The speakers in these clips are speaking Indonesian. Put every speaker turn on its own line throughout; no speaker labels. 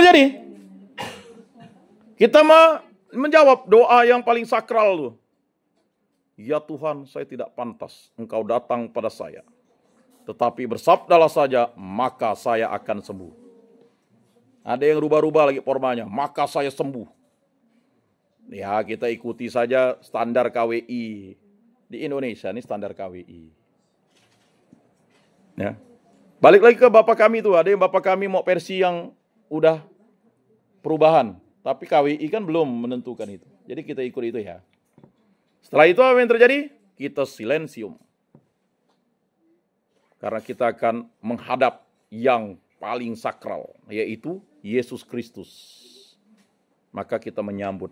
terjadi? Kita menjawab doa yang paling sakral tuh. Ya Tuhan, saya tidak pantas Engkau datang pada saya. Tetapi bersabdalah saja, maka saya akan sembuh. Ada yang rubah-rubah lagi formanya, maka saya sembuh. Ya, kita ikuti saja standar KWI. Di Indonesia ini standar KWI. Ya. Balik lagi ke Bapak kami itu, ada yang Bapak kami mau versi yang udah perubahan. Tapi KWI kan belum menentukan itu. Jadi kita ikut itu ya. Setelah itu apa yang terjadi? Kita silensium. Karena kita akan menghadap yang paling sakral, yaitu Yesus Kristus. Maka kita menyambut.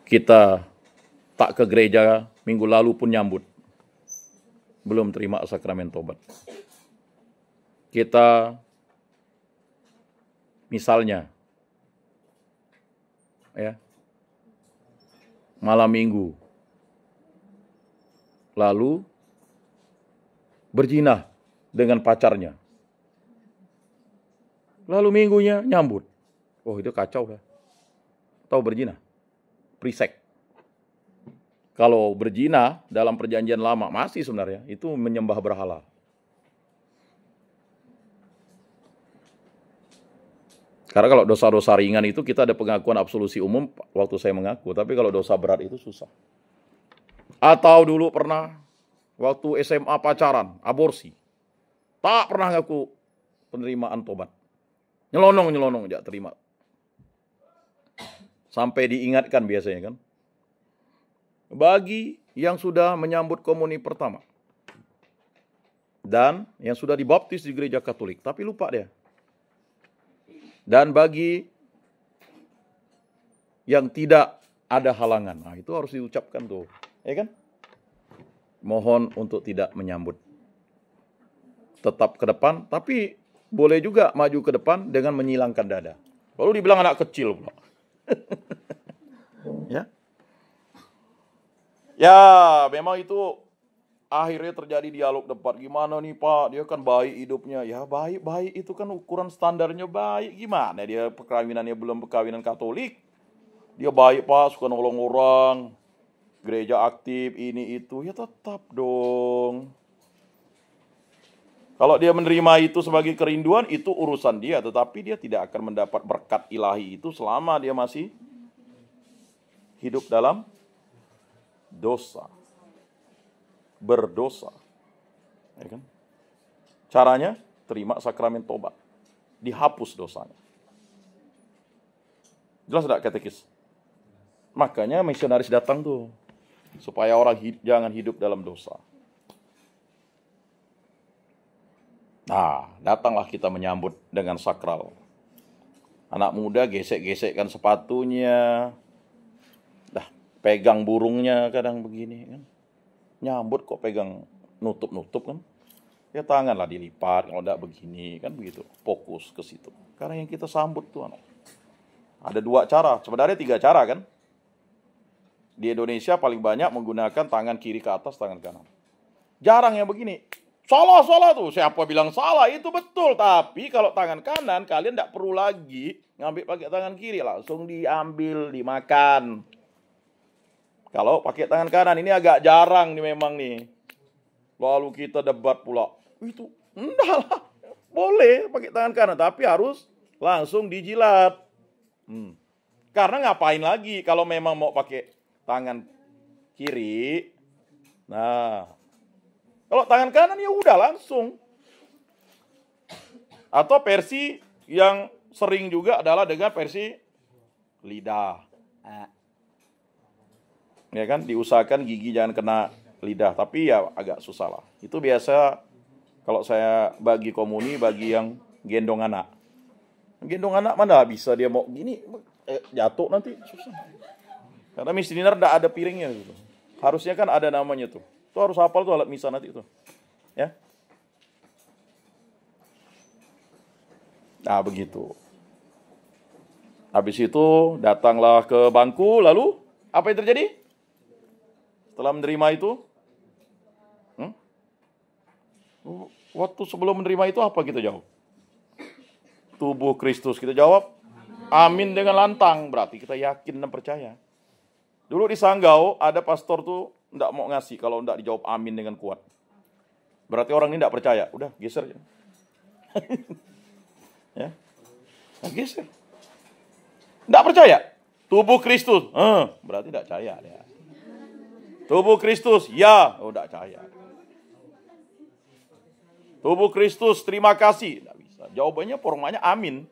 Kita tak ke gereja minggu lalu pun nyambut. Belum terima sakramen tobat. Kita misalnya ya, malam minggu lalu berzina dengan pacarnya. Lalu minggunya nyambut. Oh, itu kacau ya. Tahu berzina? Prisek. Kalau berzina dalam perjanjian lama masih sebenarnya itu menyembah berhala. Karena kalau dosa-dosa ringan itu kita ada pengakuan absolusi umum waktu saya mengaku. Tapi kalau dosa berat itu susah. Atau dulu pernah waktu SMA pacaran, aborsi. Tak pernah ngaku penerimaan tobat. Nyelonong tidak terima. Sampai diingatkan biasanya kan. Bagi yang sudah menyambut komuni pertama. Dan yang sudah dibaptis di gereja Katolik. Tapi lupa dia. Dan bagi yang tidak ada halangan. Nah, itu harus diucapkan tuh. Ya kan? Mohon untuk tidak menyambut. Tetap ke depan. Tapi boleh juga maju ke depan dengan menyilangkan dada. Lalu dibilang anak kecil pula. Ya. Ya, memang itu akhirnya terjadi dialog debat. Gimana nih Pak, dia kan baik hidupnya. Ya baik itu kan ukuran standarnya baik. Gimana dia perkawinannya belum perkawinan Katolik. Dia baik Pak, suka nolong orang. Gereja aktif, ini itu. Ya tetap dong. Kalau dia menerima itu sebagai kerinduan, itu urusan dia. Tetapi dia tidak akan mendapat berkat ilahi itu selama dia masih hidup dalam dosa. Berdosa. Ya kan? Caranya, terima sakramen tobat. Dihapus dosanya. Jelas tidak katekis? Makanya misionaris datang tuh. Supaya orang jangan hidup dalam dosa. Nah, datanglah kita menyambut dengan sakral. Anak muda gesek-gesekkan sepatunya. Dah, pegang burungnya kadang begini kan. Nyambut kok pegang nutup-nutup kan. Ya tanganlah dilipat, kalau enggak begini kan begitu. Fokus ke situ. Karena yang kita sambut tuh anak. Ada 2 cara, sebenarnya 3 cara kan. Di Indonesia paling banyak menggunakan tangan kiri ke atas, tangan kanan. Jarang yang begini. Salah tuh. Siapa bilang salah? Itu betul. Tapi kalau tangan kanan, kalian tidak perlu lagi ngambil pakai tangan kiri. Langsung diambil, dimakan. Kalau pakai tangan kanan, ini agak jarang nih memang nih. Lalu kita debat pula. Itu, enggak lah. Boleh pakai tangan kanan. Tapi harus langsung dijilat. Karena ngapain lagi kalau memang mau pakai tangan kiri. Nah, kalau tangan kanan ya udah langsung. Atau versi yang sering juga adalah dengan versi lidah. Ya kan, diusahakan gigi jangan kena lidah, tapi ya agak susah lah. Itu biasa kalau saya bagi komuni, bagi yang gendong anak. Gendong anak mana bisa dia mau gini, jatuh nanti susah. Karena misdiner tidak ada piringnya gitu. Harusnya kan ada namanya tuh. Itu harus hafal tuh alat misa nanti itu. Ya. Nah, begitu. Habis itu datanglah ke bangku, lalu apa yang terjadi? Setelah menerima itu, Waktu sebelum menerima itu apa kita jawab? Tubuh Kristus. Kita jawab, amin dengan lantang. Berarti kita yakin dan percaya. Dulu di Sanggau, ada pastor tuh enggak mau ngasih kalau enggak dijawab amin dengan kuat. Berarti orang ini enggak percaya. Udah, geser ya. Ya. Nah, geser. Enggak percaya. Tubuh Kristus. Berarti enggak percaya ya. Tubuh Kristus, ya. Oh, enggak percaya. Tubuh Kristus, terima kasih. Enggak bisa. Jawabannya formatnya amin.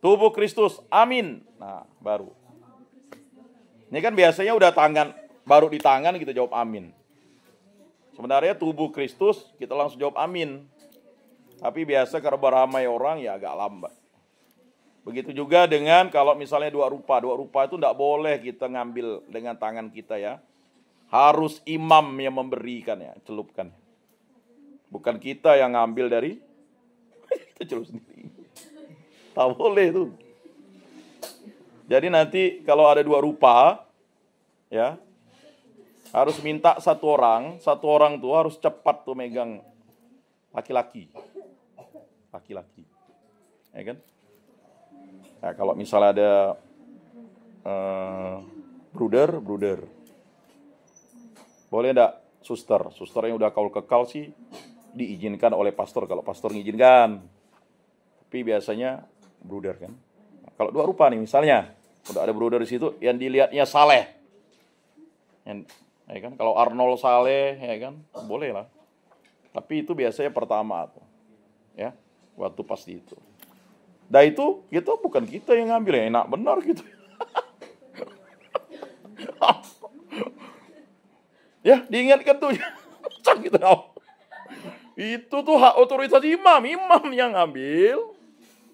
Tubuh Kristus, amin. Nah, baru. Ini kan biasanya udah tangan, baru di tangan kita jawab amin. Sebenarnya tubuh Kristus kita langsung jawab amin. Tapi biasa karena beramai orang ya agak lambat. Begitu juga dengan kalau misalnya dua rupa itu tidak boleh kita ngambil dengan tangan kita ya. Harus imam yang memberikan ya, celupkan. Bukan kita yang ngambil dari, kita celup sendiri. Tak boleh tuh. Jadi nanti kalau ada dua rupa, ya harus minta satu orang tuh harus cepat tuh megang laki-laki, ya kan? Nah, kalau misalnya ada bruder, boleh enggak suster yang udah kaul kekal sih diizinkan oleh pastor kalau pastor mengizinkan, tapi biasanya bruder kan. Kalau dua rupa nih misalnya, udah ada bruder di situ yang dilihatnya saleh. Ya kan? Kalau Arnold saleh, ya kan? Boleh lah. Tapi itu biasanya pertama tuh. Ya, waktu pasti itu. Dah itu bukan kita yang ngambil, ya enak benar gitu. Ya, diingatkan tuh. Gitu. Itu tuh hak otoritas imam yang ngambil.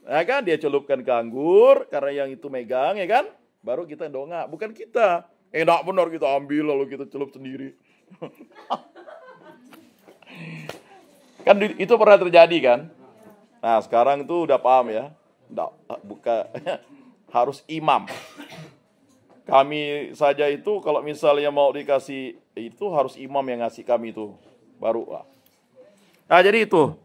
Ya kan, dia celupkan ke anggur karena yang itu megang, ya kan? Baru kita dongak, bukan kita. Enak benar kita ambil lalu kita celup sendiri. Kan itu pernah terjadi kan? Nah, sekarang itu udah paham ya. Harus imam. Kami saja itu kalau misalnya mau dikasih itu harus imam yang ngasih kami itu. Baru lah. Nah, jadi itu.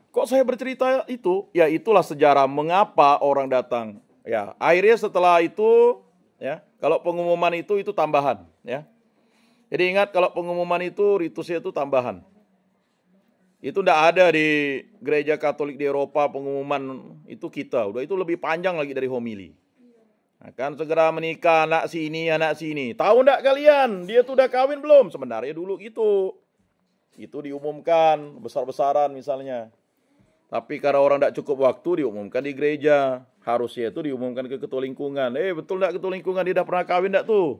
Kok saya bercerita itu? Ya itulah sejarah mengapa orang datang. Ya, akhirnya setelah itu, ya, kalau pengumuman itu tambahan, ya. Jadi ingat kalau pengumuman itu ritusnya itu tambahan. Itu tidak ada di gereja Katolik di Eropa pengumuman itu kita. Udah itu lebih panjang lagi dari homili. Akan segera menikah anak sini. Tahu enggak kalian? Dia tuh udah kawin belum? Sebenarnya dulu itu. Itu diumumkan besar-besaran misalnya. Tapi karena orang tidak cukup waktu diumumkan di gereja. Harusnya itu diumumkan ke ketua lingkungan. Betul tidak ketua lingkungan dia udah pernah kawin tidak tuh?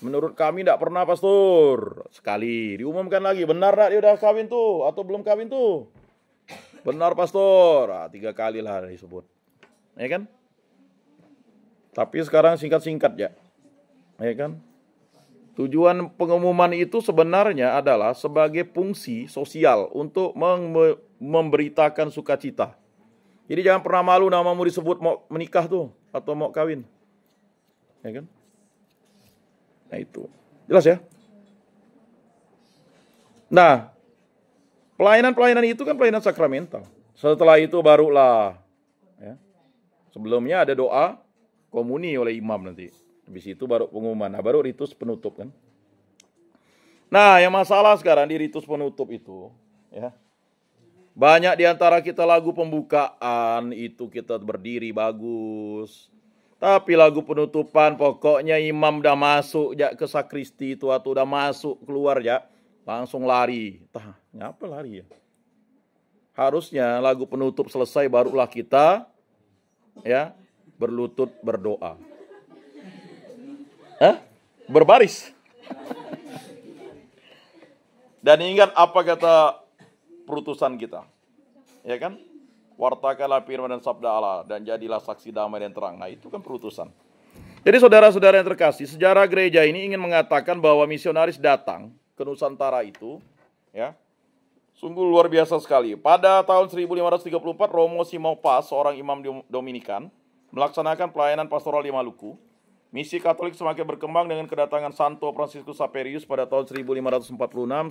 Menurut kami tidak pernah pastor. Sekali diumumkan lagi. Benar tidak dia udah kawin tuh? Atau belum kawin tuh? Benar pastor. 3 kali lah disebut. Ya kan? Tapi sekarang singkat-singkat ya. Ya kan? Tujuan pengumuman itu sebenarnya adalah sebagai fungsi sosial untuk memberitakan sukacita. Jadi jangan pernah malu namamu disebut mau menikah tuh atau mau kawin. Ya kan? Nah itu. Jelas ya? Nah, pelayanan itu kan pelayanan sakramental. Setelah itu barulah ya. Sebelumnya ada doa komuni oleh imam nanti. Habis itu baru pengumuman. Nah, baru ritus penutup kan. Nah, yang masalah sekarang di ritus penutup itu, ya. Banyak di antara kita lagu pembukaan itu kita berdiri bagus. Tapi lagu penutupan pokoknya imam udah masuk ya ke sakristi itu atau udah masuk keluar ya, langsung lari. Ngapa lari ya? Harusnya lagu penutup selesai barulah kita ya berlutut berdoa. Berbaris. Dan ingat apa kata perutusan kita. Ya kan? Wartakanlah firman dan sabda Allah dan jadilah saksi damai dan terang. Nah, itu kan perutusan. Jadi saudara-saudara yang terkasih, sejarah gereja ini ingin mengatakan bahwa misionaris datang ke Nusantara itu, ya, sungguh luar biasa sekali. Pada tahun 1534, Romo Simopas, seorang imam Dominikan, melaksanakan pelayanan pastoral di Maluku. Misi Katolik semakin berkembang dengan kedatangan Santo Fransiskus Xaverius pada tahun 1546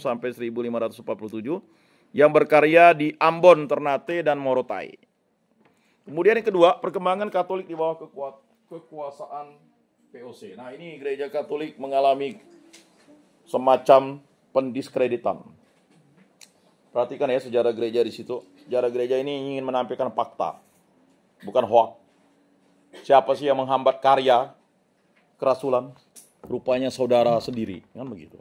sampai 1547 yang berkarya di Ambon, Ternate, dan Morotai. Kemudian yang kedua, perkembangan Katolik di bawah kekuasaan POC. Nah, ini gereja Katolik mengalami semacam pendiskreditan. Perhatikan ya sejarah gereja di situ. Sejarah gereja ini ingin menampilkan fakta, bukan hoax. Siapa sih yang menghambat karya kerasulan? Rupanya saudara sendiri, kan begitu.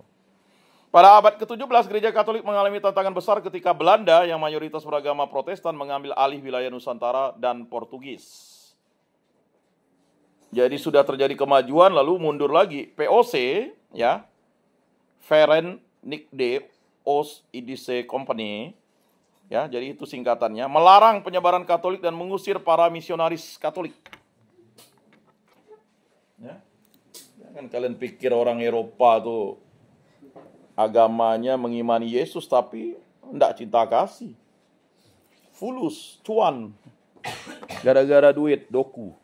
Pada abad ke-17, gereja Katolik mengalami tantangan besar ketika Belanda yang mayoritas beragama Protestan mengambil alih wilayah Nusantara dan Portugis. Jadi sudah terjadi kemajuan, lalu mundur lagi. POC, ya, Verenigde Oost-Indische Compagnie, ya, jadi itu singkatannya, melarang penyebaran Katolik dan mengusir para misionaris Katolik. Ya. Jangan kalian pikir orang Eropa tuh agamanya mengimani Yesus tapi enggak cinta kasih. Fulus, cuan. Gara-gara duit, doku.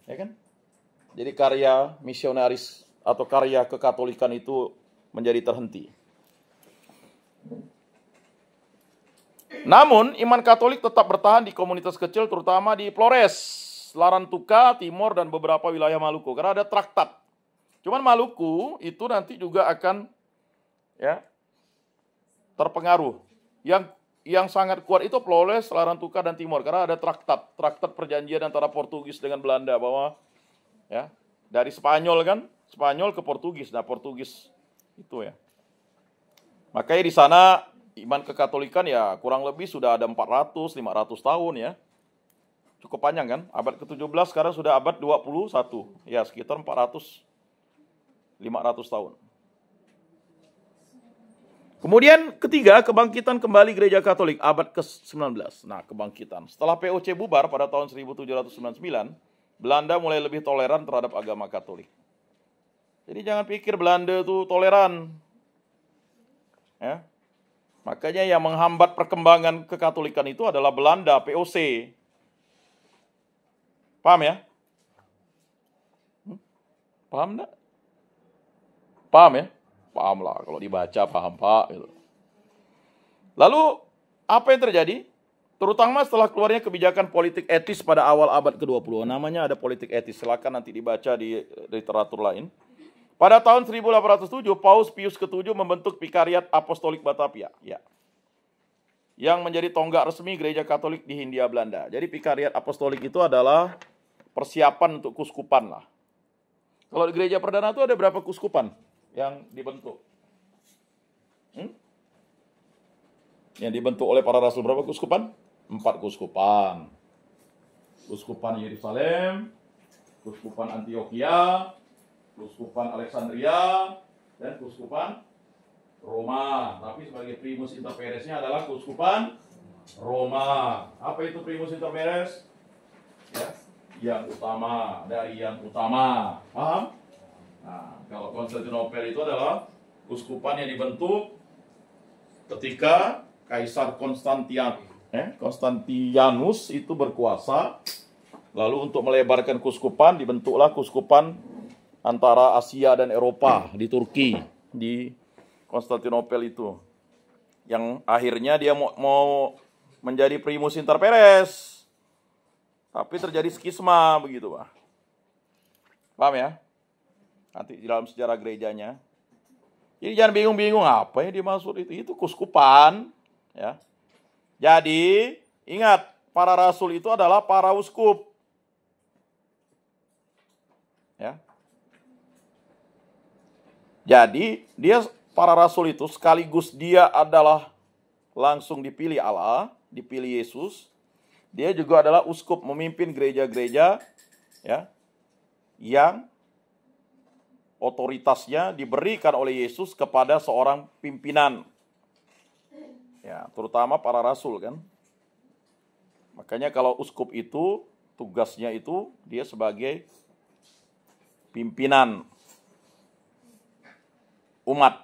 Ya kan? Jadi karya misionaris atau karya kekatolikan itu menjadi terhenti. Namun, iman Katolik tetap bertahan di komunitas kecil, terutama di Flores, Larantuka, Timor, dan beberapa wilayah Maluku. Karena ada traktat. Cuman Maluku itu nanti juga akan ya terpengaruh. Yang sangat kuat itu Flores, Larantuka, dan Timor. Karena ada traktat perjanjian antara Portugis dengan Belanda bahwa ya dari Spanyol kan, Spanyol ke Portugis. Nah, Portugis itu ya. Makanya di sana iman kekatolikan ya kurang lebih sudah ada 400-500 tahun ya. Cukup panjang kan? Abad ke-17 sekarang sudah abad 21. Ya, sekitar 400-500 tahun. Kemudian ketiga, kebangkitan kembali gereja Katolik abad ke-19. Nah, kebangkitan. Setelah POC bubar pada tahun 1799, Belanda mulai lebih toleran terhadap agama Katolik. Jadi jangan pikir Belanda itu toleran. Ya. Makanya yang menghambat perkembangan kekatolikan itu adalah Belanda, POC. Paham ya? Paham enggak? Paham ya? Paham lah, kalau dibaca paham Pak. Gitu. Lalu, apa yang terjadi? Terutama setelah keluarnya kebijakan politik etis pada awal abad ke-20. Namanya ada politik etis, silakan nanti dibaca di literatur lain. Pada tahun 1807, Paus Pius ke-7 membentuk Vikariat Apostolik Batavia. Ya. Yang menjadi tonggak resmi gereja Katolik di Hindia Belanda. Jadi Vikariat Apostolik itu adalah persiapan untuk kuskupan lah. Kalau di gereja perdana itu ada berapa kuskupan yang dibentuk? Yang dibentuk oleh para rasul berapa kuskupan? 4 kuskupan. Kuskupan Yerusalem, Kuskupan Antioquia, Kuskupan Alexandria, dan Kuskupan Roma. Tapi sebagai primus inter paresnya adalah Kuskupan Roma. Apa itu primus inter pares? Ya, yang utama dari yang utama. Paham? Nah, kalau Konstantinopel itu adalah kuskupan yang dibentuk ketika Kaisar Konstantianus itu berkuasa. Lalu untuk melebarkan kuskupan dibentuklah kuskupan antara Asia dan Eropa di Turki, di Konstantinopel itu. Yang akhirnya dia mau menjadi primus inter pares. Tapi terjadi skisma begitu, Pak. Paham ya? Nanti di dalam sejarah gerejanya. Jadi jangan bingung-bingung apa yang dimaksud itu. Itu kuskupan, ya. Jadi, ingat, para rasul itu adalah para uskup. Ya. Jadi, para rasul itu sekaligus dia adalah langsung dipilih Allah, dipilih Yesus. Dia juga adalah uskup, memimpin gereja-gereja ya yang otoritasnya diberikan oleh Yesus kepada seorang pimpinan. Ya, terutama para rasul kan. Makanya kalau uskup itu tugasnya itu dia sebagai pimpinan umat.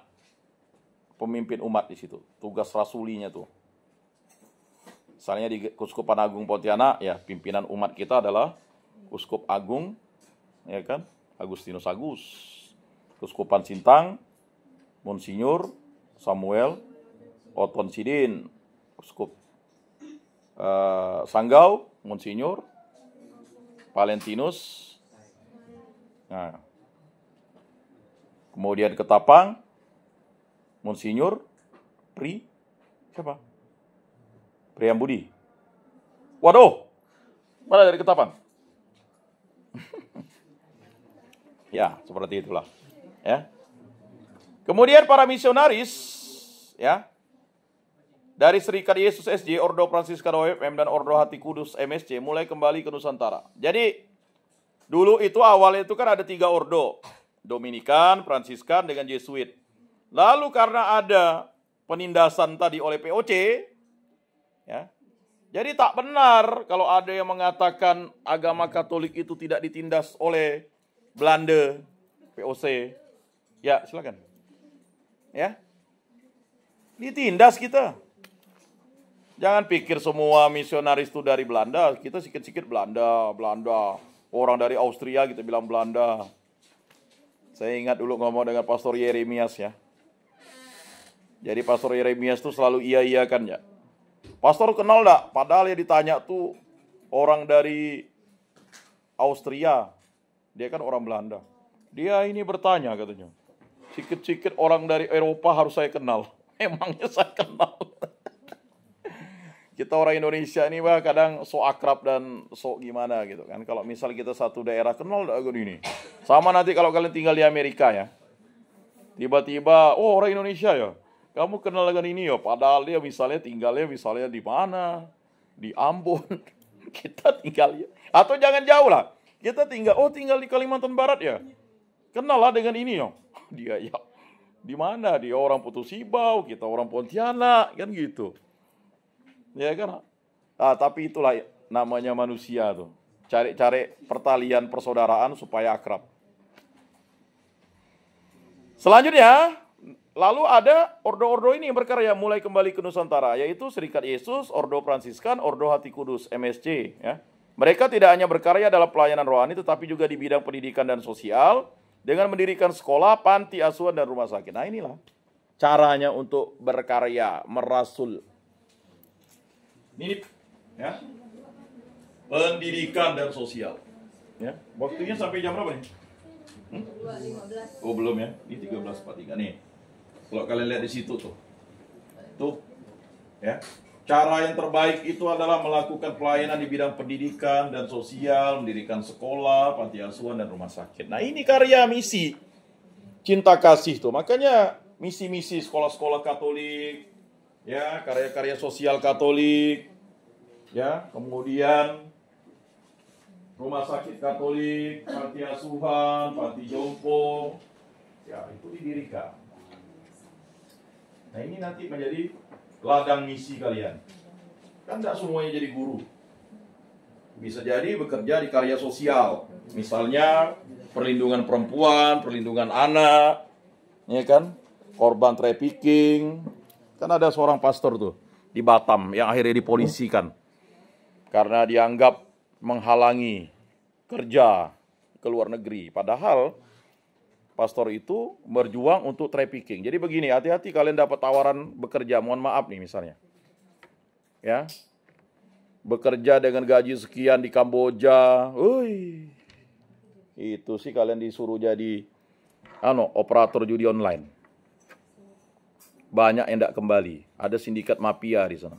Pemimpin umat di situ. Tugas rasulinya tuh. Misalnya di Kuskupan Agung Pontianak, ya pimpinan umat kita adalah Uskup Agung ya kan? Agustinus Agus. Keuskupan Sintang, Monsinyur Samuel Oton Sidin. Uskup Sanggau, Monsinyur Valentinus. Nah. Kemudian Ketapang, Monsinyur siapa? Priambudi. Waduh, mana dari Ketapang? Ya, seperti itulah. Ya. Kemudian para misionaris, ya, dari Serikat Yesus SJ, Ordo Fransiskan OFM, dan Ordo Hati Kudus MSC mulai kembali ke Nusantara. Jadi, dulu itu awalnya itu kan ada 3 ordo. Dominikan, Fransiskan, dengan Jesuit. Lalu karena ada penindasan tadi oleh POC, ya, jadi tak benar kalau ada yang mengatakan agama Katolik itu tidak ditindas oleh Belanda, POC. Ya, silakan. Ya, ditindas kita. Jangan pikir semua misionaris itu dari Belanda. Kita sikit-sikit Belanda. Orang dari Austria kita bilang Belanda. Saya ingat dulu ngomong dengan Pastor Yeremias ya. Jadi Pastor Yeremias itu selalu iya-iyakan ya. Pastor kenal enggak? Padahal ya ditanya tuh orang dari Austria. Dia kan orang Belanda. Dia ini bertanya katanya. Sikit-sikit orang dari Eropa harus saya kenal. Emangnya saya kenal. Kita orang Indonesia ini bah kadang so akrab dan so gimana gitu kan. Kalau misal kita satu daerah kenal enggak gini. Sama nanti kalau kalian tinggal di Amerika ya. Tiba-tiba, oh orang Indonesia ya. Kamu kenal dengan ini ya. Padahal dia misalnya tinggalnya misalnya di mana? Di Ambon. Kita tinggal ya. Atau jangan jauh lah. Kita tinggal di Kalimantan Barat ya. Kenal lah dengan ini ya. Dia ya. Di mana? Dia orang Putus Sibau, kita orang Pontianak, kan gitu. Ya kan? Tapi itulah namanya manusia tuh. Cari-cari pertalian persaudaraan supaya akrab. Selanjutnya, lalu ada ordo-ordo ini yang berkarya mulai kembali ke Nusantara, yaitu Serikat Yesus, Ordo Fransiskan, Ordo Hati Kudus, MSC. Ya. Mereka tidak hanya berkarya dalam pelayanan rohani, tetapi juga di bidang pendidikan dan sosial, dengan mendirikan sekolah, panti asuhan, dan rumah sakit. Nah inilah caranya untuk berkarya, merasul. Ini ya, pendidikan dan sosial. Ya, waktunya sampai jam berapa nih? 2.15. Oh belum ya, ini 13.43 nih. Kalau kalian lihat di situ tuh, ya, cara yang terbaik itu adalah melakukan pelayanan di bidang pendidikan dan sosial, mendirikan sekolah, panti asuhan, dan rumah sakit. Nah ini karya misi cinta kasih tuh, makanya misi-misi sekolah-sekolah Katolik, ya, karya-karya sosial Katolik, ya, kemudian rumah sakit Katolik, panti asuhan, panti jompo, ya itu didirikan. Nah ini nanti menjadi ladang misi kalian. Kan tidak semuanya jadi guru. Bisa jadi bekerja di karya sosial. Misalnya perlindungan perempuan, perlindungan anak, ya kan? Korban trafficking. Kan ada seorang pastor tuh di Batam yang akhirnya dipolisikan karena dianggap menghalangi kerja ke luar negeri. Padahal pastor itu berjuang untuk trafficking. Jadi begini, hati-hati kalian dapat tawaran bekerja, mohon maaf nih misalnya. Ya. Bekerja dengan gaji sekian di Kamboja. Itu sih kalian disuruh jadi operator judi online. Banyak yang tidak kembali. Ada sindikat mafia di sana.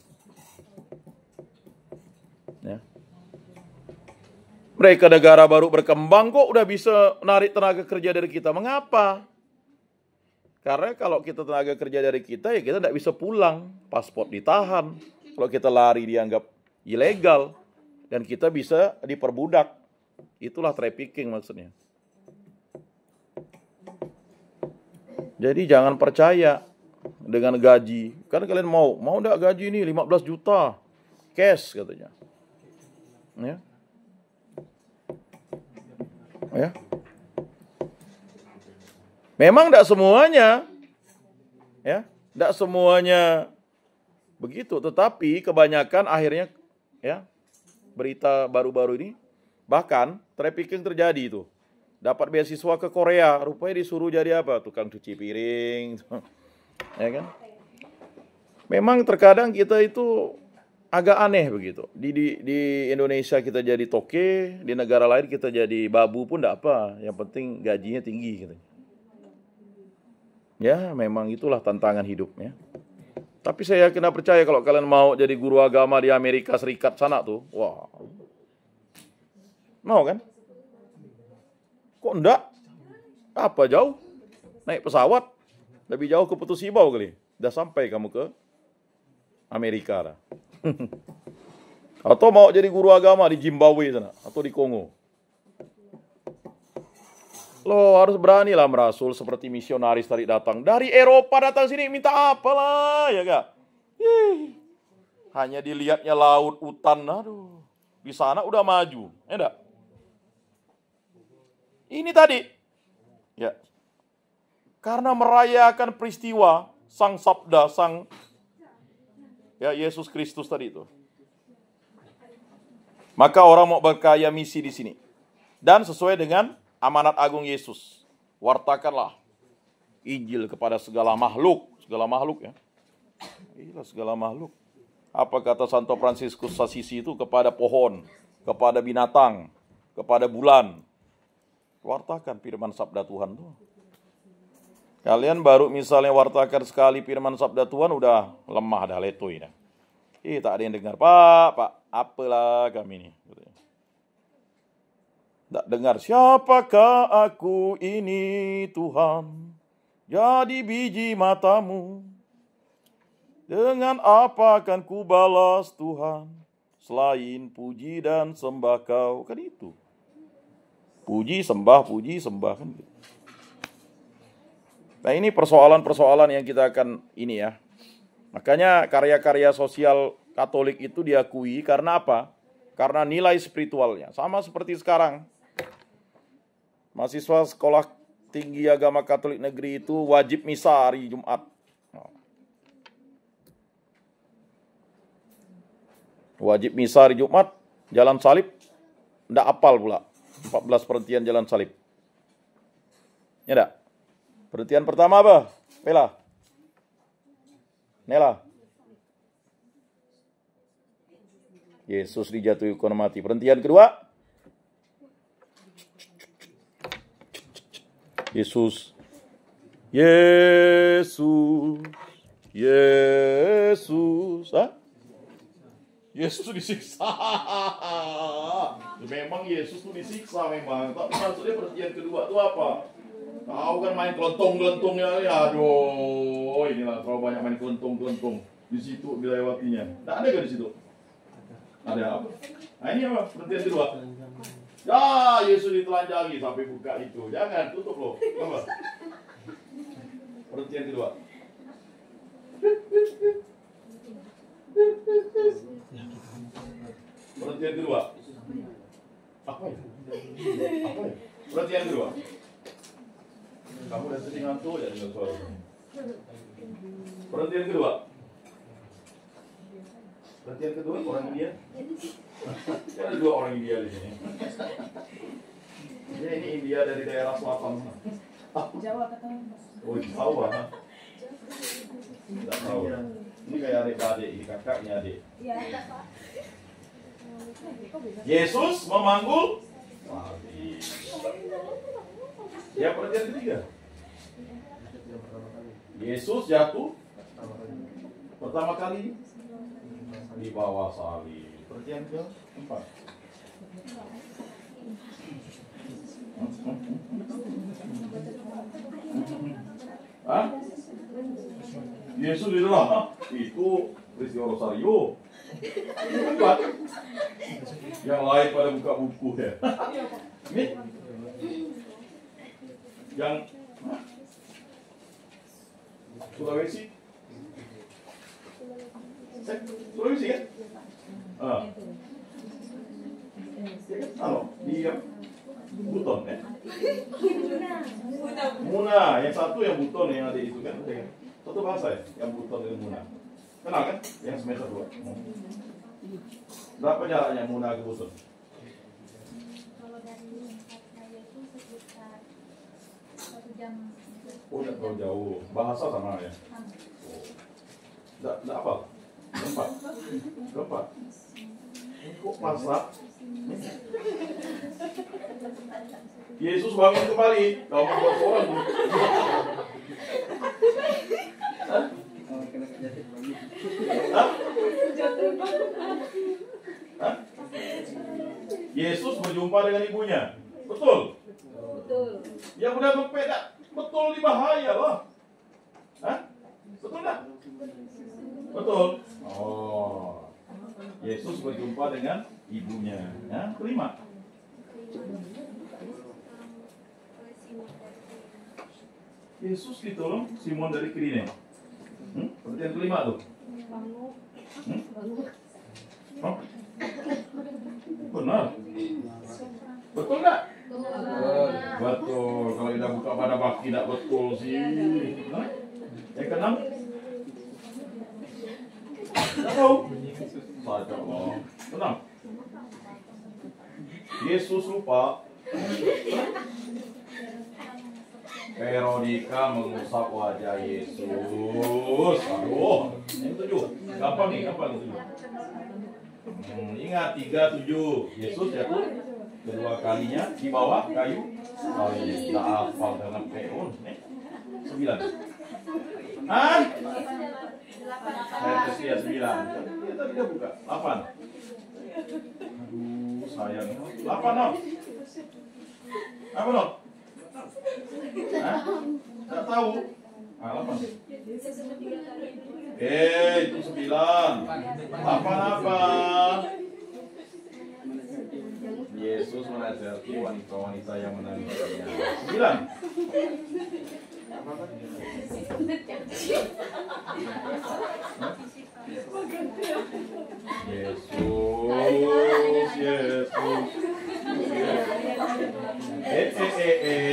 Ya. Mereka negara baru berkembang kok udah bisa narik tenaga kerja dari kita. Mengapa? Karena kalau kita tenaga kerja dari kita, ya kita tidak bisa pulang. Paspor ditahan. Kalau kita lari dianggap ilegal. Dan kita bisa diperbudak. Itulah trafficking maksudnya. Jadi jangan percaya dengan gaji. Kan kalian mau enggak gaji ini 15 juta. Cash katanya. Ya. Ya. Memang tidak semuanya, ya, tidak semuanya begitu. Tetapi kebanyakan akhirnya, ya, berita baru-baru ini, bahkan trafficking terjadi itu. dapat beasiswa ke Korea, rupanya disuruh jadi apa? Tukang cuci piring. Ya kan? Memang terkadang kita itu agak aneh begitu. Di Indonesia kita jadi toke, di negara lain kita jadi babu pun enggak apa. Yang penting gajinya tinggi gitu. Ya, memang itulah tantangan hidupnya. Tapi saya yakin dan percaya kalau kalian mau jadi guru agama di Amerika Serikat sana tuh, wah. Mau kan? Kok enggak? Apa jauh? Naik pesawat, lebih jauh ke Putus Ibau kali. Udah sampai kamu ke Amerika lah. Atau mau jadi guru agama di Zimbabwe sana, atau di Kongo. Lo harus beranilah merasul seperti misionaris tadi datang. Dari Eropa datang sini minta apalah, ya gak? Hanya dilihatnya laut, hutan, aduh. Di sana udah maju, ya enggak? Ini tadi, ya. Karena merayakan peristiwa Sang Sabda, Yesus Kristus tadi itu. Maka orang mau berkaya misi di sini. Dan sesuai dengan amanat agung Yesus. Wartakanlah Injil kepada segala makhluk ya. Inilah segala makhluk. Apa kata Santo Fransiskus Assisi itu? Kepada pohon, kepada binatang, kepada bulan. Wartakan firman sabda Tuhan tuh. Kalian baru misalnya wartakan sekali firman sabda Tuhan udah lemah dah, letoy dah. Tak ada yang dengar. Pak, apalah kami ini. Tak dengar, siapakah aku ini Tuhan, jadi biji matamu. Dengan apa akan ku balas Tuhan, selain puji dan sembah kau. Kan itu. Puji, sembah kan gitu. Nah ini persoalan-persoalan yang kita akan ini ya. Makanya karya-karya sosial Katolik itu diakui karena apa? Karena nilai spiritualnya. Sama seperti sekarang. Mahasiswa sekolah tinggi agama Katolik negeri itu wajib misa hari Jumat. Wajib misa hari Jumat, jalan salib, ndak apal pula. 14 perhentian jalan salib. Ya ndak? Perhentian pertama apa? Pela. Nela. Yesus dijatuhi hukuman mati. Perhentian kedua. Yesus. Hah? Yesus disiksa. Memang Yesus tuh disiksa memang. Tapi maksudnya perhentian kedua itu apa? Tahu kan main kelentung-kelentungnya. Aduh, inilah terlalu banyak main kelentung-kelentung. Di situ dilewatinya. Tidak ada kan di situ? Ada apa? Nah ini apa? Perhentian kedua. Ya, Yesus ditelanjangi sampai buka itu. Jangan, tutup loh. Apa? Perhentian kedua. Perhentian kedua. Apa ya? Perhentian kedua. Kamu udah sering ngantuk ya dengan suara. Perhentian kedua. Perhentian kedua orang India. Ada 2 orang India di sini. Ya, ini India dari daerah selatan.
Jawa ketemu.
Oh, Jawa. Tidak tahu. Ini kayak adik-adik, ini kakaknya adik.
Iya, Pak.
Yesus memanggul salib. Ya, perhatian ketiga. Yesus jatuh pertama kali di bawah salib. Perhatian keempat. Hah? Yesus diderah. Itu peristiwa Rosario. Bukan. Yang lain pada buka buku ya. Ini yang Sulawesi. Sulawesi kan? Halo, di Buton ya? Muna, yang satu yang Buton yang ada itu kan? Satu bahasa ya, yang Buton dan Muna. Kenal kan? Yang semester 2. Berapa jaraknya Muna ke Buton?
Kalau dari kata Yesus sekitar
1 jam.
Oh, tidak terlalu jauh. Bahasa sama ya? Tidak apa? Keempat. Kok masak? Yesus bangun kembali. Kau membuat orang. Hah? Hah? Yesus berjumpa dengan ibunya. Betul?
Betul.
Yang udah sepeda. Betul di bahaya loh. Hah? Betul nggak? Betul. Oh. Yesus berjumpa dengan ibunya. Ya, kelima. Yesus ditolong Simon dari Kirene. Seperti yang kelima tuh. Oh. Benar. Betul nggak? Betul. Kalau kita buka pada baki tidak betul sih. Hah? Yang keenam? Tidak tahu. Saja Allah. Tenang. Yesus lupa. Veronika mengusap wajah Yesus. Aduh. Yang 7. Gampang nih, gampang itu. Ingat 3, 7. Yesus jatuh kedua kalinya di bawah kayu salib. Tak hafal dengan peon. 9. Hah? Saya kesia 9. Kita tidak buka. 8. Aduh, sayang. 8, no? Apa, no? Hah? Tidak tahu. 8. Itu 9. 8 apa? Yesus menasihati wanita-wanita yang menangisnya. 9. Yesus.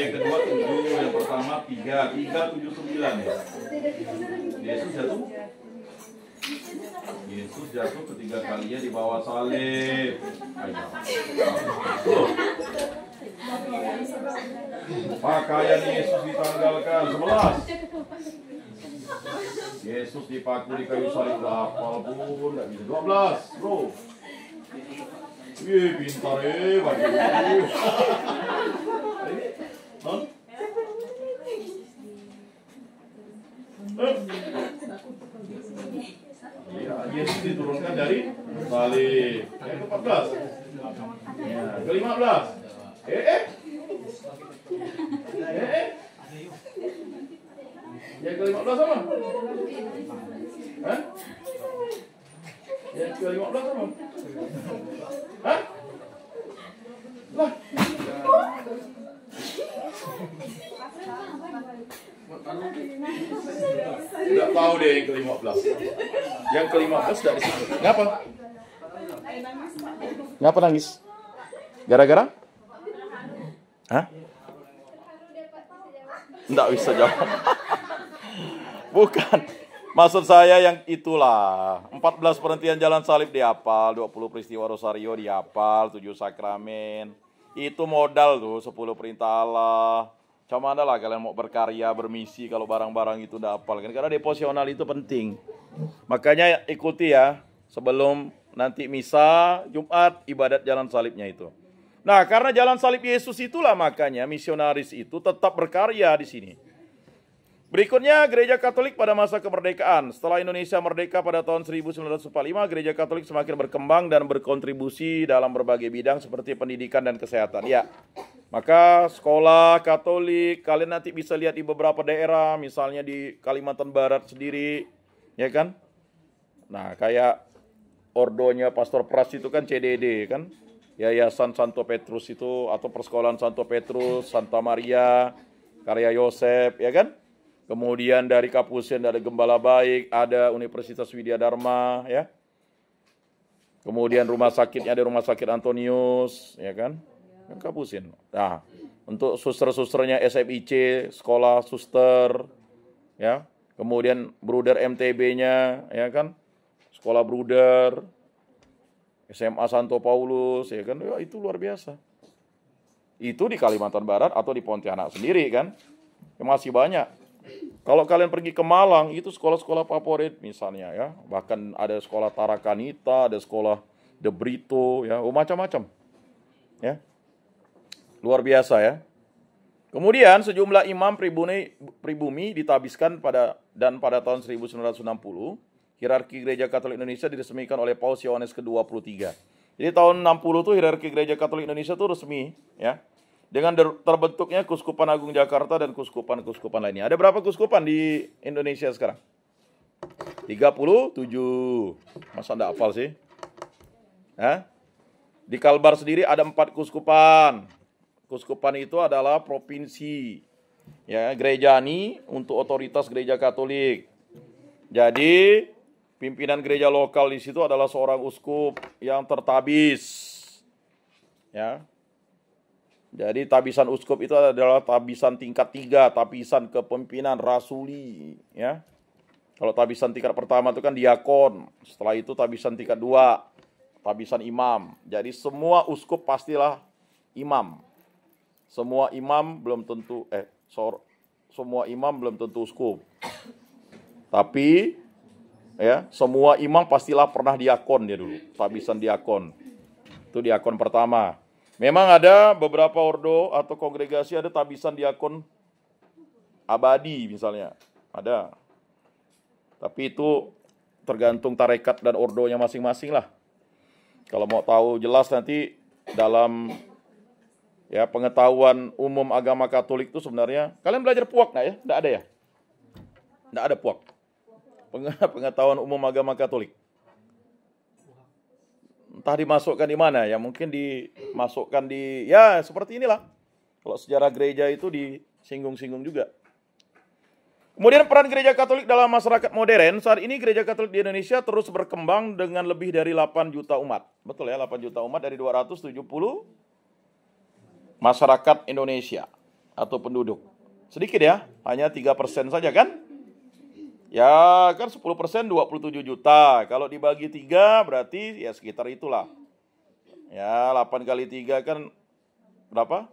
Kedua 7, yang pertama 3, 7, 9 ya. Yesus jatuh ketiga kalinya di bawah salib. Pakaian Yesus ditanggalkan. 11. Yesus dipaku di kayu salib. Hafal pun nggak bisa. 12, bro. Wih, pintar bagi ya, Yesus diturunkan dari salib. Yang ke-14. Ya, ke-15. Yang ke-15 apa? Hah? Yang ke-15 apa? Hah? Lah. Tidak tahu deh yang ke-15. Yang ke-15 dari situ. Ngapa? Ngapa nangis? Gara-gara? Hah? Tidak bisa jawab. Bukan. Maksud saya yang itulah. 14 perhentian jalan salib dihafal, 20 peristiwa rosario dihafal, 7 sakramen. Itu modal tuh, 10 perintah Allah. Cuma adalah kalian mau berkarya, bermisi kalau barang-barang itu udah hafal kan. Karena devosional itu penting. Makanya ikuti ya sebelum nanti misa Jumat ibadat jalan salibnya itu. Nah, karena jalan salib Yesus itulah makanya misionaris itu tetap berkarya di sini. Berikutnya Gereja Katolik pada masa kemerdekaan. Setelah Indonesia merdeka pada tahun 1945, Gereja Katolik semakin berkembang dan berkontribusi dalam berbagai bidang seperti pendidikan dan kesehatan. Ya, maka sekolah Katolik kalian nanti bisa lihat di beberapa daerah, misalnya di Kalimantan Barat sendiri, ya kan? Nah, kayak ordonya Pastor Pras itu kan CDD kan? Yayasan Santo Petrus itu atau Persekolahan Santo Petrus, Santa Maria, Karya Yosef, ya kan? Kemudian dari Kapusen ada Gembala Baik, ada Universitas Widya Dharma, ya. Kemudian rumah sakitnya ada Rumah Sakit Antonius, ya kan? Kapusen. Nah, untuk suster-susternya SFIC, sekolah suster, ya. Kemudian Bruder MTB-nya, ya kan? Sekolah Bruder, SMA Santo Paulus, ya kan? Ya, itu luar biasa. Itu di Kalimantan Barat atau di Pontianak sendiri kan? Ya, masih banyak. Kalau kalian pergi ke Malang, itu sekolah-sekolah favorit misalnya ya. Bahkan ada sekolah Tarakanita, ada sekolah De Brito, ya, macam-macam. Ya. Luar biasa ya. Kemudian sejumlah imam pribumi ditabiskan pada tahun 1960, hierarki Gereja Katolik Indonesia diresmikan oleh Paus Yohanes ke-23. Jadi tahun 60 tuh hierarki Gereja Katolik Indonesia tuh resmi ya. Dengan terbentuknya Keuskupan Agung Jakarta dan keuskupan-keuskupan lainnya. Ada berapa keuskupan di Indonesia sekarang? 37. Masa enggak hafal sih? Hah? Di Kalbar sendiri ada 4 keuskupan. Keuskupan itu adalah provinsi. Ya, gerejani untuk otoritas gereja Katolik. Jadi, pimpinan gereja lokal di situ adalah seorang uskup yang tertabis. Ya. Jadi tabisan uskup itu adalah tabisan tingkat 3, tabisan kepemimpinan rasuli, ya. Kalau tabisan tingkat pertama itu kan diakon, setelah itu tabisan tingkat 2, tabisan imam. Jadi semua uskup pastilah imam. Semua imam belum tentu semua imam belum tentu uskup. Tapi ya, semua imam pastilah pernah diakon dia dulu, tabisan diakon. Itu diakon pertama. Memang ada beberapa ordo atau kongregasi ada tabisan diakon abadi misalnya. Ada. Tapi itu tergantung tarekat dan ordonya masing-masing lah. Kalau mau tahu jelas nanti dalam ya pengetahuan umum agama Katolik itu sebenarnya, kalian belajar puak nggak ya? Nggak ada ya? Nggak ada puak. Pengetahuan umum agama Katolik. Entah dimasukkan di mana ya, mungkin dimasukkan di, ya seperti inilah. Kalau sejarah gereja itu disinggung-singgung juga. Kemudian peran gereja Katolik dalam masyarakat modern, saat ini gereja Katolik di Indonesia terus berkembang dengan lebih dari 8 juta umat. Betul ya, 8 juta umat dari 270 masyarakat Indonesia atau penduduk. Sedikit ya, hanya 3% saja kan? Ya kan 10% 27 juta. Kalau dibagi 3 berarti ya sekitar itulah. Ya 8 kali 3 kan berapa?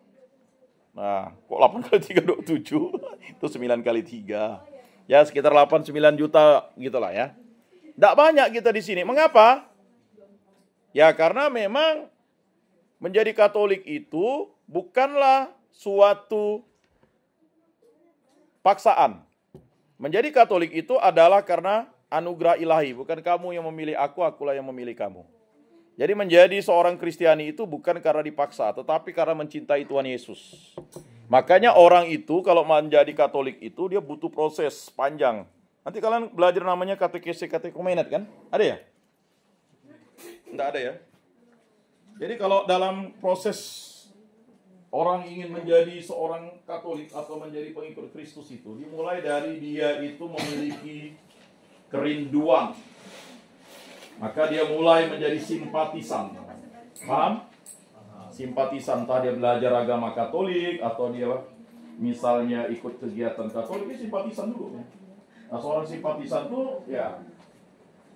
Nah kok 8 kali 3 27? Itu 9 kali 3. Ya sekitar 8-9 juta gitulah ya. Tidak banyak kita di sini. Mengapa? Ya karena memang menjadi Katolik itu bukanlah suatu paksaan. Menjadi Katolik itu adalah karena anugerah ilahi. Bukan kamu yang memilih aku, akulah yang memilih kamu. Jadi menjadi seorang Kristiani itu bukan karena dipaksa, tetapi karena mencintai Tuhan Yesus. Makanya orang itu kalau menjadi Katolik itu dia butuh proses panjang. Nanti kalian belajar namanya katekumenet kan? Ada ya? Enggak ada ya? Jadi kalau dalam proses orang ingin menjadi seorang Katolik atau menjadi pengikut Kristus itu dimulai dari dia itu memiliki kerinduan. Maka dia mulai menjadi simpatisan. Paham? Simpatisan, entah dia belajar agama Katolik atau dia misalnya ikut kegiatan Katolik, dia simpatisan dulu. Nah, seorang simpatisan itu ya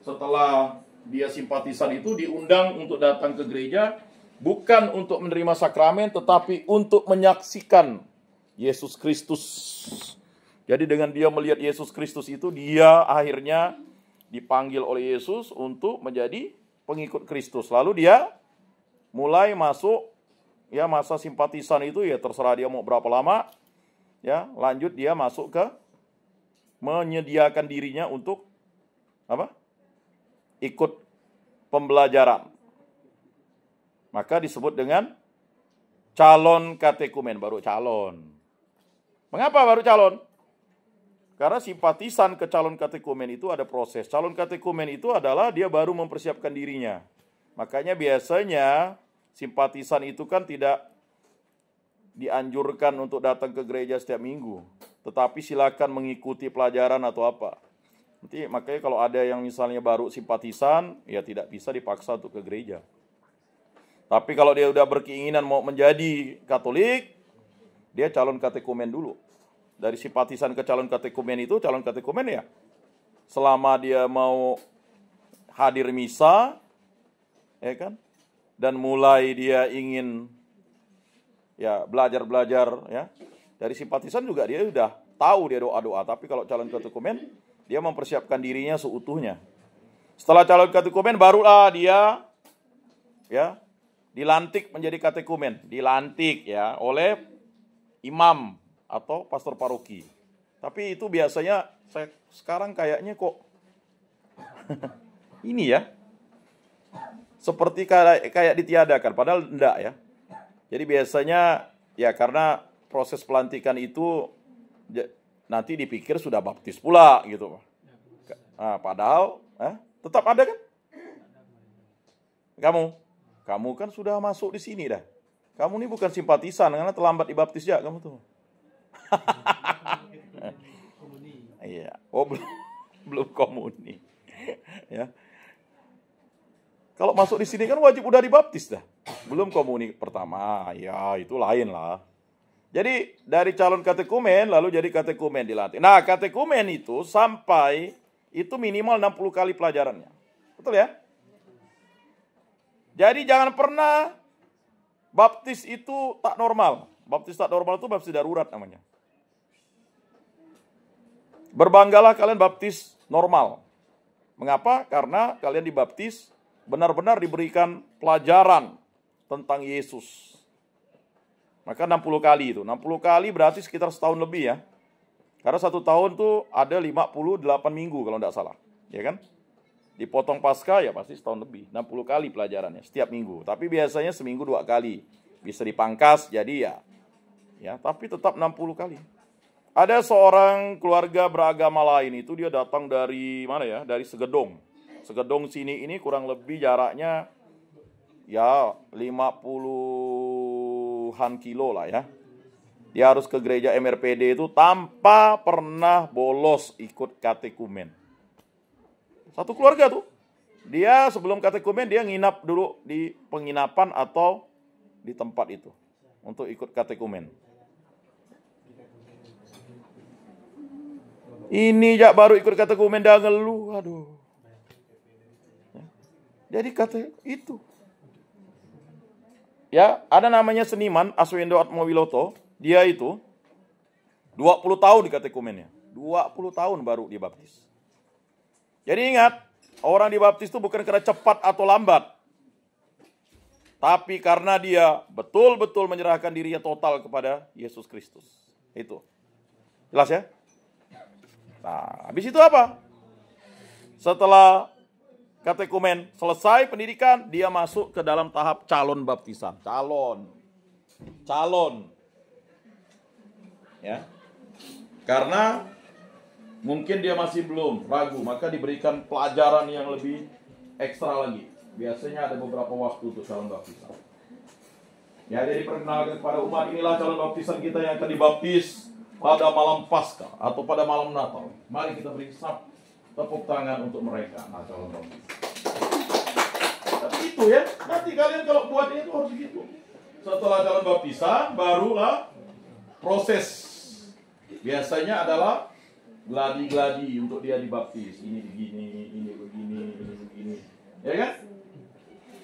setelah dia simpatisan itu diundang untuk datang ke gereja. Bukan untuk menerima sakramen, tetapi untuk menyaksikan Yesus Kristus. Jadi dengan dia melihat Yesus Kristus itu, dia akhirnya dipanggil oleh Yesus untuk menjadi pengikut Kristus. Lalu dia mulai masuk, ya masa simpatisan itu ya terserah dia mau berapa lama. Ya, lanjut dia masuk ke menyediakan dirinya untuk apa? Ikut pembelajaran. Maka disebut dengan calon katekumen, baru calon. Mengapa baru calon? Karena simpatisan ke calon katekumen itu ada proses. Calon katekumen itu adalah dia baru mempersiapkan dirinya. Makanya biasanya simpatisan itu kan tidak dianjurkan untuk datang ke gereja setiap minggu. Tetapi silakan mengikuti pelajaran atau apa. Nanti makanya kalau ada yang misalnya baru simpatisan, ya tidak bisa dipaksa untuk ke gereja. Tapi kalau dia udah berkeinginan mau menjadi Katolik, dia calon katekumen dulu. Dari simpatisan ke calon katekumen itu, calon katekumen ya, selama dia mau hadir misa, ya kan, dan mulai dia ingin ya belajar ya, dari simpatisan juga dia udah tahu dia doa-doa. Tapi kalau calon katekumen, dia mempersiapkan dirinya seutuhnya. Setelah calon katekumen, barulah dia ya dilantik menjadi katekumen. Dilantik ya oleh imam atau pastor paroki. Tapi itu biasanya saya sekarang kayaknya kok ini ya, seperti kayak ditiadakan, padahal enggak ya. Jadi biasanya ya karena proses pelantikan itu nanti dipikir sudah baptis pula gitu. Nah, padahal tetap ada kan? Kamu kan sudah masuk di sini dah. Kamu ini bukan simpatisan karena terlambat dibaptis ya kamu tuh. Iya, belum komuni. Ya. Kalau masuk di sini kan wajib udah dibaptis dah. Belum komuni pertama, ya itu lain lah. Jadi dari calon katekumen lalu jadi katekumen dilantik. Nah, katekumen itu sampai itu minimal 60 kali pelajarannya. Betul ya? Jadi jangan pernah baptis itu tak normal. Baptis tak normal itu baptis darurat namanya. Berbanggalah kalian baptis normal. Mengapa? Karena kalian dibaptis benar-benar diberikan pelajaran tentang Yesus. Maka 60 kali itu. 60 kali berarti sekitar setahun lebih ya. Karena 1 tahun tuh ada 58 minggu kalau tidak salah. Ya kan? Dipotong pasca ya pasti setahun lebih. 60 kali pelajarannya setiap minggu. Tapi biasanya seminggu 2 kali. Bisa dipangkas jadi ya tapi tetap 60 kali. Ada seorang keluarga beragama lain itu dia datang dari mana ya? Dari Segedong. Segedong sini ini kurang lebih jaraknya ya 50-an kilo lah ya. Dia harus ke gereja MRPD itu tanpa pernah bolos ikut katekumen. Satu keluarga tuh. Dia sebelum katekumen dia nginap dulu di penginapan atau di tempat itu untuk ikut katekumen. Ini baru ikut katekumen dah ngeluh, aduh. Jadi kata itu. Ya, ada namanya seniman Aswendo Atmawiloto, dia itu 20 tahun di katekumennya. 20 tahun baru dibaptis. Jadi ingat, orang dibaptis itu bukan karena cepat atau lambat. Tapi karena dia betul-betul menyerahkan dirinya total kepada Yesus Kristus. Itu. Jelas ya? Nah, habis itu apa? Setelah katekumen selesai pendidikan, dia masuk ke dalam tahap calon baptisan. Calon. Ya. Karena mungkin dia masih belum ragu, maka diberikan pelajaran yang lebih ekstra lagi. Biasanya ada beberapa waktu untuk calon baptisan. Ya, jadi perkenalkan kepada umat, inilah calon baptisan kita yang akan dibaptis pada malam Paskah atau pada malam Natal. Mari kita beri tepuk tangan untuk mereka. Nah, calon baptisan. Tapi itu ya, nanti kalian kalau buat itu harus gitu. Setelah calon baptisan, barulah proses. Biasanya adalah gladi-gladi untuk dia dibaptis. Ini begini, ini begini, ini begini. Ya kan?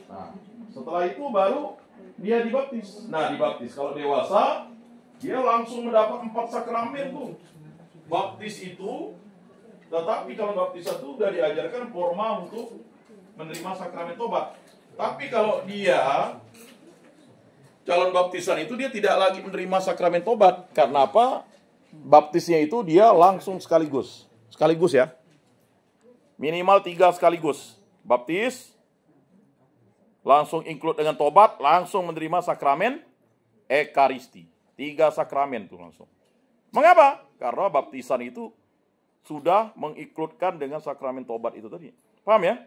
Nah, setelah itu baru dia dibaptis. Nah, dibaptis. Kalau dewasa, dia langsung mendapat 4 sakramen tuh. Baptis itu, tetapi kalau baptisan itu sudah diajarkan formal untuk menerima sakramen tobat. Tapi kalau dia calon baptisan itu dia tidak lagi menerima sakramen tobat. Karena apa? Baptisnya itu dia langsung sekaligus. Sekaligus ya. Minimal 3 sekaligus. Baptis, langsung include dengan tobat, langsung menerima sakramen Ekaristi. 3 sakramen tuh langsung. Mengapa? Karena baptisan itu sudah mengikludkan dengan sakramen tobat itu tadi. Paham ya?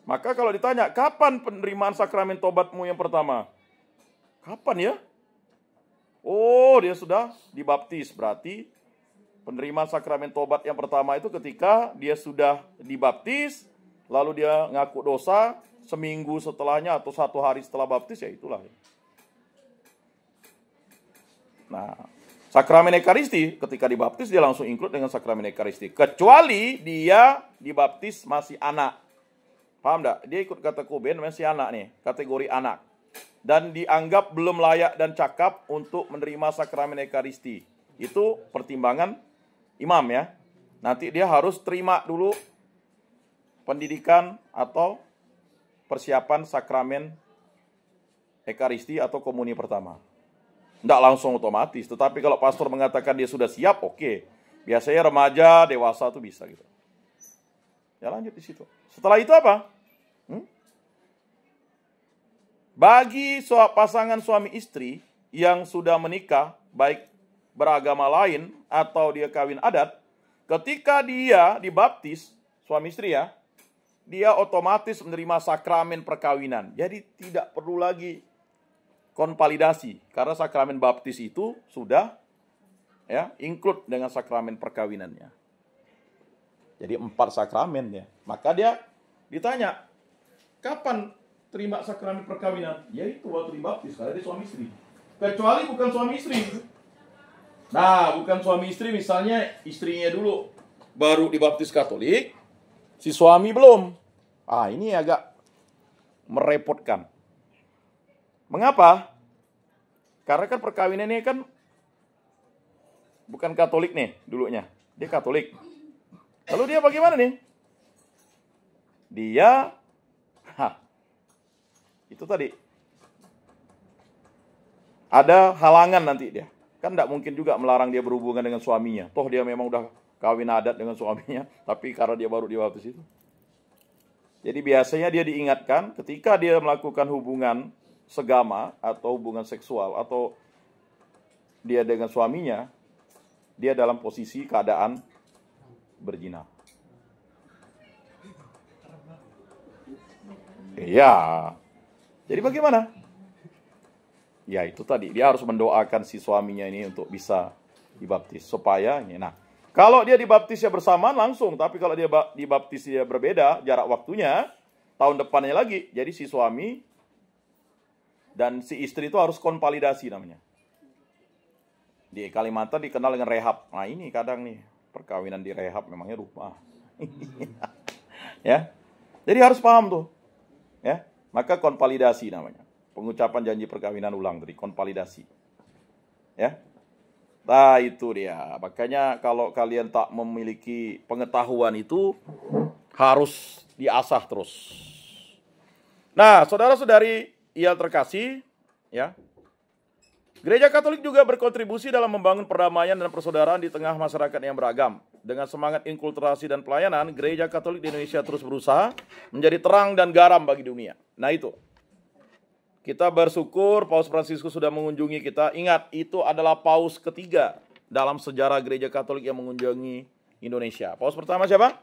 Maka kalau ditanya, kapan penerimaan sakramen tobatmu yang pertama? Kapan ya? Oh, dia sudah dibaptis. Berarti penerimaan sakramen tobat yang pertama itu ketika dia sudah dibaptis, lalu dia ngaku dosa, seminggu setelahnya atau 1 hari setelah baptis, ya itulah. Nah, sakramen Ekaristi, ketika dibaptis dia langsung include dengan sakramen Ekaristi. Kecuali dia dibaptis masih anak. Paham enggak? Dia ikut katekumen masih anak nih, kategori anak. Dan dianggap belum layak dan cakap untuk menerima sakramen Ekaristi. Itu pertimbangan imam ya. Nanti dia harus terima dulu pendidikan atau persiapan sakramen Ekaristi atau komuni pertama. Tidak langsung otomatis, tetapi kalau pastor mengatakan dia sudah siap, oke. Biasanya remaja, dewasa tuh bisa gitu. Ya lanjut di situ. Setelah itu apa? Bagi pasangan suami istri yang sudah menikah, baik beragama lain atau dia kawin adat, ketika dia dibaptis, suami istri ya, dia otomatis menerima sakramen perkawinan. Jadi tidak perlu lagi konvalidasi, karena sakramen baptis itu sudah ya include dengan sakramen perkawinannya. Jadi 4 sakramen ya. Maka dia ditanya, kapan terima sakramen perkawinan? Yaitu waktu dibaptis, karena dia suami istri. Kecuali bukan suami istri. Nah, bukan suami istri, misalnya istrinya dulu baru dibaptis Katolik, si suami belum. Ini agak merepotkan. Mengapa? Karena kan perkawinan ini kan bukan Katolik nih dulunya. Dia Katolik. Lalu dia bagaimana nih? Dia itu tadi ada halangan nanti dia. Kan tidak mungkin juga melarang dia berhubungan dengan suaminya. Toh dia memang udah kawin adat dengan suaminya, tapi karena dia baru dibaptis itu. Jadi biasanya dia diingatkan ketika dia melakukan hubungan segama atau hubungan seksual atau dia dengan suaminya, dia dalam posisi keadaan berzina. Iya. Jadi bagaimana? Ya itu tadi, dia harus mendoakan si suaminya ini untuk bisa dibaptis supaya ini. Nah, kalau dia dibaptisnya bersamaan langsung, tapi kalau dia dibaptisnya berbeda jarak waktunya, tahun depannya lagi, jadi si suami dan si istri itu harus konvalidasi namanya. Di Kalimantan dikenal dengan rehab. Nah ini kadang nih, perkawinan di rehab memangnya rumah. Ya, jadi harus paham tuh. Ya, maka konvalidasi namanya. Pengucapan janji perkawinan ulang tadi, konvalidasi. Ya. Nah itu dia. Makanya kalau kalian tak memiliki pengetahuan itu, harus diasah terus. Nah, saudara-saudari yang terkasih, ya. Gereja Katolik juga berkontribusi dalam membangun perdamaian dan persaudaraan di tengah masyarakat yang beragam. Dengan semangat inkulturasi dan pelayanan, Gereja Katolik di Indonesia terus berusaha menjadi terang dan garam bagi dunia. Nah itu. Kita bersyukur Paus Fransiskus sudah mengunjungi kita. Ingat, itu adalah Paus ketiga dalam sejarah Gereja Katolik yang mengunjungi Indonesia. Paus pertama siapa?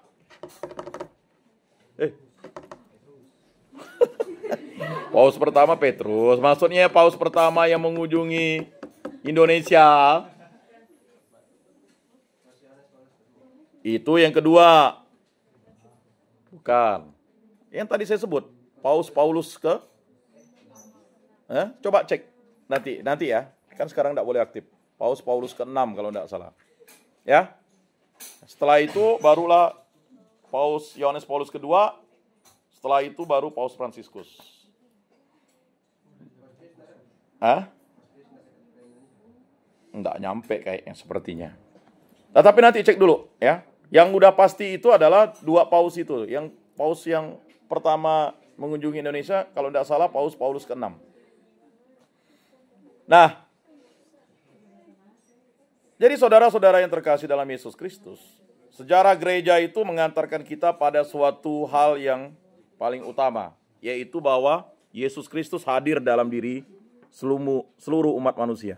Paus pertama Petrus. Maksudnya Paus pertama yang mengunjungi Indonesia. Itu yang kedua. Bukan. Yang tadi saya sebut. Paus Paulus ke? Coba cek. Nanti ya. Kan sekarang tidak boleh aktif. Paus Paulus ke-6 kalau tidak salah. Ya. Setelah itu barulah Paus Yohanes Paulus kedua. Setelah itu baru Paus Fransiskus. Enggak nyampe kayaknya sepertinya. Nah, tapi nanti cek dulu ya. Yang udah pasti itu adalah 2 paus itu. Yang paus yang pertama mengunjungi Indonesia kalau tidak salah Paus Paulus ke-6. Nah, jadi saudara-saudara yang terkasih dalam Yesus Kristus, sejarah gereja itu mengantarkan kita pada suatu hal yang paling utama, yaitu bahwa Yesus Kristus hadir dalam diri seluruh umat manusia.